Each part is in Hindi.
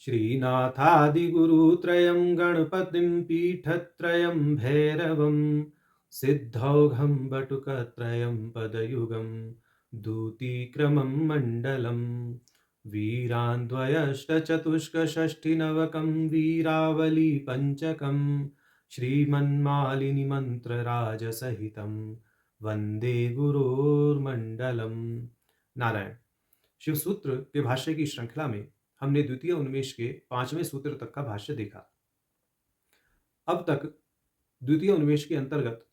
श्रीनाथादिगुरुत्रयं गणपतिं पीठत्रयं भैरवं सिद्धौघं बटुकत्रयं पदयुगं दूतीक्रमं मण्डलम् वीरान्द्वयष्टचतुष्कषष्ठिनवकं वीरावली पंचकं श्रीमन्मालिनी मंत्रराजसहितं वंदे गुरोर्मंडलम्। नारायण। शिव सूत्र के भाष्य की श्रृंखला में हमने द्वितीय उन्मेष के 5वें सूत्र तक का भाष्य देखा। अब तक द्वितीय उन्मेष के अंतर्गत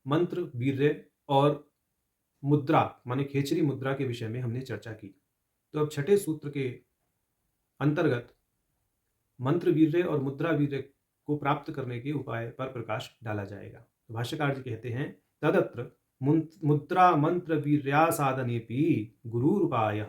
मंत्र, वीर्य और मुद्रा माने खेचरी मुद्रा के विषय में हमने चर्चा की। तो अब छठे सूत्र के अंतर्गत मंत्र वीर्य और मुद्रा वीर्य को प्राप्त करने के उपाय पर प्रकाश डाला जाएगा। तो भाष्यकार जी कहते हैं, तदत्र मुद्रा मंत्र वीर्या साधनेपि गुरुरुपायः,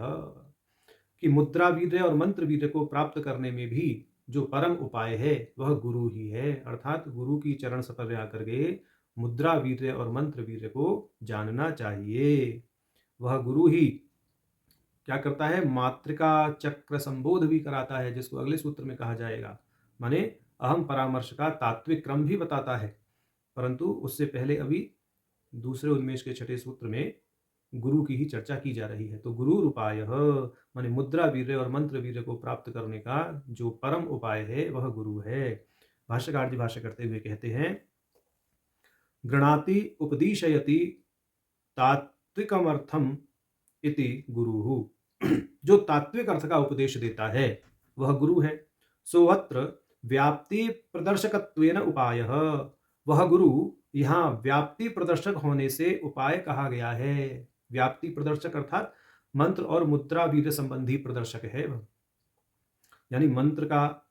कि मुद्रा वीर्य और मंत्र वीर्य को प्राप्त करने में भी जो परम उपाय है वह गुरु ही है। अर्थात गुरु की चरण सपर आकर के मुद्रा वीर्य और मंत्र वीर्य को जानना चाहिए। वह गुरु ही क्या करता है, मातृका चक्र संबोध भी कराता है, जिसको अगले सूत्र में कहा जाएगा। माने अहम परामर्श का तात्विक क्रम भी बताता है। परंतु उससे पहले अभी दूसरे उन्मेष के छठे सूत्र में गुरु की ही चर्चा की जा रही है। तो गुरु उपाय माने मुद्रा वीर्य और मंत्र वीर्य को प्राप्त करने का जो परम उपाय है वह गुरु है। भाष्यकार जी भाष्य करते हुए कहते हैं, गृणाति उपदिशयति तात्विकमर्थम इति गुरुहु, जो तात्विक अर्थ का उपदेश देता है वह गुरु है। सोऽत्र व्याप्ति प्रदर्शकत्वेन उपायः, वह गुरु यहाँ व्याप्ति प्रदर्शक होने से उपाय कहा गया है। व्याप्ति प्रदर्शक अर्थात मंत्र और मुद्रा वीर्य संबंधी प्रदर्शक है वह, यानी मंत्र का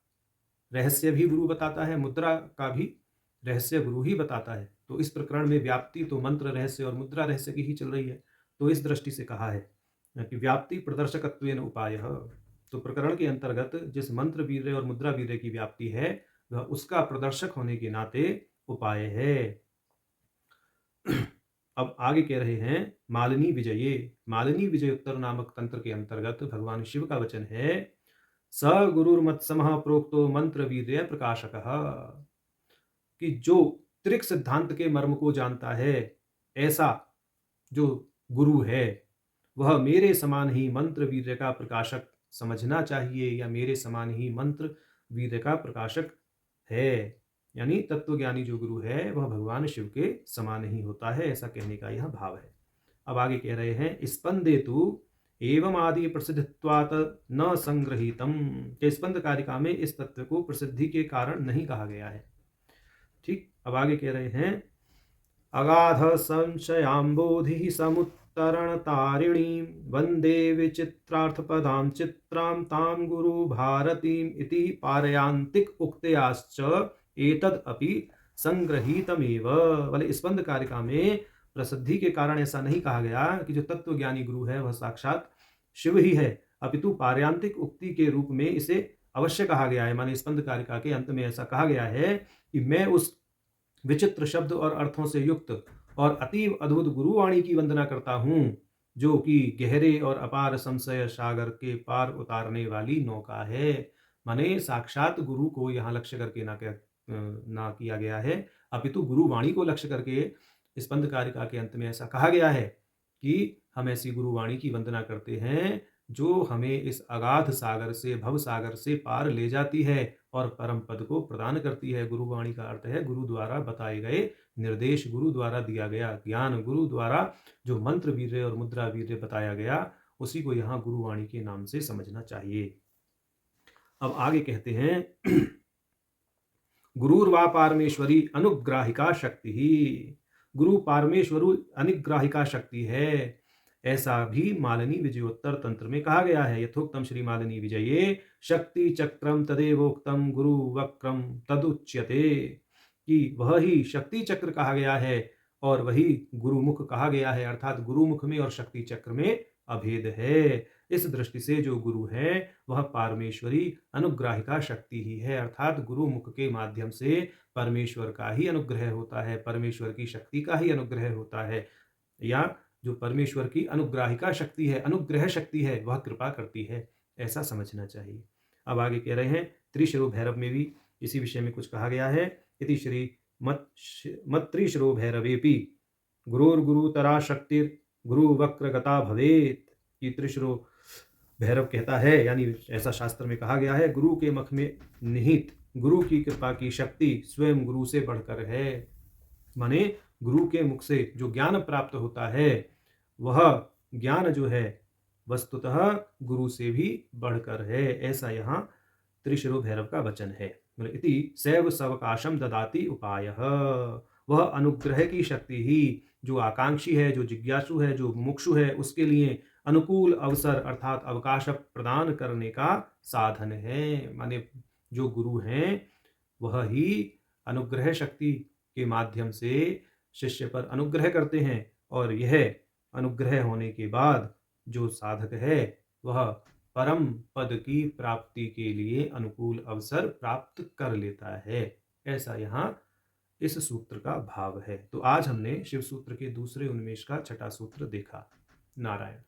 रहस्य भी गुरु बताता है, मुद्रा का भी रहस्य गुरु ही बताता है। तो इस प्रकरण में व्याप्ति तो मंत्र रहस्य और मुद्रा रहस्य की ही चल रही है। तो इस दृष्टि से कहा है कि व्याप्ति प्रदर्शकत्वेन उपायः, तो प्रकरण के अंतर्गत जिस मंत्र वीर्य और मुद्रा वीर्य की व्याप्ति है वह उसका प्रदर्शक होने के नाते उपाय है। अब आगे कह रहे हैं, मालिनी विजये, मालिनी विजयोत्तर नामक तंत्र के अंतर्गत भगवान शिव का वचन है, स गुरुर्मत्समः प्रोक्तो मंत्र वीर्य प्रकाशकः, कि जो त्रिक सिद्धांत के मर्म को जानता है ऐसा जो गुरु है वह मेरे समान ही मंत्र वीर्य का प्रकाशक समझना चाहिए, या मेरे समान ही मंत्र वीर्य का प्रकाशक है। यानी तत्वज्ञानी जो गुरु है वह भगवान शिव के समान ही होता है, ऐसा कहने का यह भाव है। अब आगे कह रहे हैं, स्पंदेतु एवं आदि प्रसिद्धत्वात् न संग्रहीतम, के स्पंद कारिका में इस तत्व को प्रसिद्धि के कारण नहीं कहा गया है। ठीक, अब आगे कह रहे हैं, अगाध संशयांबोधि समुत्तरण तारिणी वंदे विचित्रार्थपदां चित्रां तां गुरु भारतीम इति पारयांतिक उक्तयाश्च एतद अपि संग्रहीतमेव। वाले स्पंद कारिका में प्रसिद्धि के कारण ऐसा नहीं कहा गया कि जो तत्व ज्ञानी गुरु है वह साक्षात शिव ही है, अपितु पारयांतिक उक्ति के रूप में इसे अवश्य कहा गया है। माने स्पंद कारिका के अंत में ऐसा कहा गया है कि मैं उस विचित्र शब्द और अर्थों से युक्त और अतीव अद्भुत गुरुवाणी की वंदना करता हूं, जो कि गहरे और अपार संशय सागर के पार उतारने वाली नौका है। माने साक्षात गुरु को यहाँ लक्ष्य करके ना किया गया है, अपितु गुरुवाणी को लक्ष्य करके स्पंद कारिका के अंत में ऐसा कहा गया है कि हम ऐसी गुरुवाणी की वंदना करते हैं जो हमें इस अगाध सागर से, भव सागर से पार ले जाती है और परम पद को प्रदान करती है। गुरुवाणी का अर्थ है गुरु द्वारा बताए गए निर्देश, गुरु द्वारा दिया गया ज्ञान, गुरु द्वारा जो मंत्र वीर्य और मुद्रा वीर्य बताया गया उसी को यहाँ गुरुवाणी के नाम से समझना चाहिए। अब आगे कहते हैं, गुरुर्वा पारमेश्वरी अनुग्राहिका शक्ति ही, गुरु परमेश्वरु अनुग्राहिका शक्ति है, ऐसा भी मालिनी विजयोत्तर तंत्र में कहा गया है। यथोक्तम श्री मालिनी विजये शक्ति चक्रम तदेवोक्तम गुरु वक्रम तदुच्यते, कि वह ही शक्ति चक्र कहा गया है और वही गुरुमुख कहा गया है, अर्थात गुरुमुख में और शक्ति चक्र में अभेद है। इस दृष्टि से जो गुरु है वह पारमेश्वरी अनुग्राहिका शक्ति ही है, अर्थात गुरुमुख के माध्यम से परमेश्वर का ही अनुग्रह होता है, परमेश्वर की शक्ति का ही अनुग्रह होता है, या जो परमेश्वर की अनुग्राहिका शक्ति है, अनुग्रह शक्ति है, वह कृपा करती है, ऐसा समझना चाहिए। अब आगे कह रहे हैं त्रिशिरो भैरव में भी इसी विषय में कुछ कहा गया है। इति श्री मत त्रिशिरो भैरवेपि गुरुर्गुरुतरा शक्तिर गुरु वक्र गता भवेत। ये त्रिशिरो भैरव कहता है, यानी ऐसा शास्त्र में कहा गया है, गुरु के मुख में निहित गुरु की कृपा की शक्ति स्वयं गुरु से बढ़कर है। माने गुरु के मुख से जो ज्ञान प्राप्त होता है वह ज्ञान जो है वस्तुतः गुरु से भी बढ़कर है। ऐसा यहाँ त्रिशिरो भैरव का वचन है। इति सैव सवकाशम ददाति उपायः। वह अनुग्रह की शक्ति ही जो आकांक्षी है, जो जिज्ञासु है, जो मुमुक्षु है, उसके लिए अनुकूल अवसर अर्थात अवकाश प्रदान करने का साधन है। माने जो गुरु हैं वह ही अनुग्रह शक्ति के माध्यम से शिष्य पर अनुग्रह करते हैं, और यह अनुग्रह होने के बाद जो साधक है वह परम पद की प्राप्ति के लिए अनुकूल अवसर प्राप्त कर लेता है। ऐसा यहाँ इस सूत्र का भाव है। तो आज हमने शिव सूत्र के दूसरे उन्मेष का छठा सूत्र देखा। नारायण।